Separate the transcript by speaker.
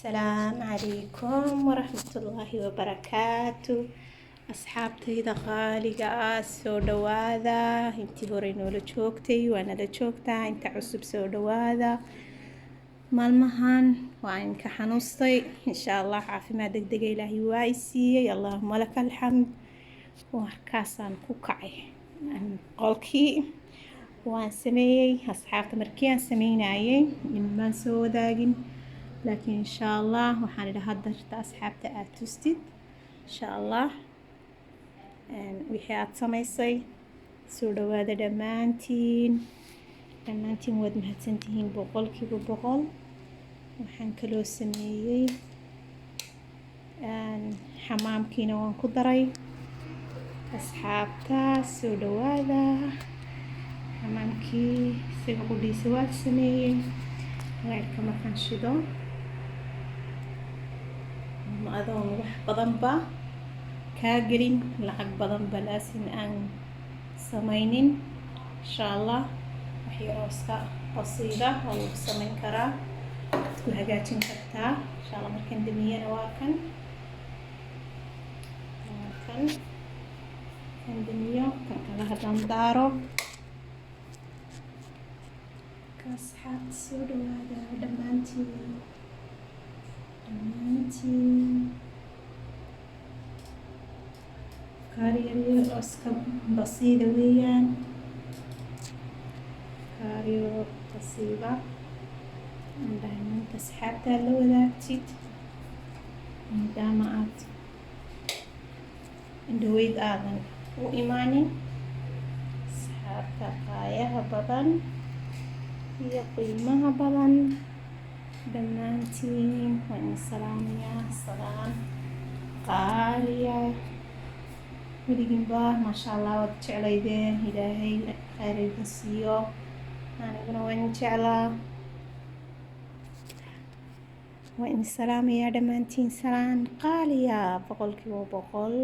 Speaker 1: السلام عليكم ورحمة الله وبركاته. أصحابتي غالية soo dhawaada intii hore noola joogtay waana la joogtaa inta cusub soo dhawaada. maalmahan waa inka xanuustay insha Allah caafimaad degdeg Ilaahay waa i siiyay Allahumma lakal hamd. warkaasaan ku kacay qolkii waan sameeyay asxaabta markii aan sameynayay inaan soo wadaagin laakiin insha Allah waxaan idhaahdaa darta asxaabta aad tustid insha Allah wixii aad samaysay soo dhawaada dhammaantiin waad mahadsantihiin boqolkiiba boqol. waxaan kaloo sameeyay xamaamkiina waan ku daray asxaabta soo dhawaada. xamaamkii isaga qudhiisa waan sameeyay weerka markaan shido ma adoon wax badanba kaa gelin lacag badanba laasin aan samaynin insha Allah waxyaroo iska basiida oo lagu samayn karaa ku hagaajin kartaa insha Allah. markaan damiyana waa kan damiyo kan kala hadaan daaro asxaabta soo dhawaada dhammaantiin kaariyar oo iska basiida weeyaan kaariyo basiida maanta asxaabta la wadaagtid maadaama aad indhaweyd aadan u imaanin asxaabta qaayaha badan iyo qiimaha badan dhammaantiin waan salaamayaa salaan qaaliya weliginba maasha Allah waad jeclaydeen ilaahay khayr idin siiyo aniguna waan jeclaa waan salaamayaa dhammaantiin salaan qaaliya boqolkiiba boqol.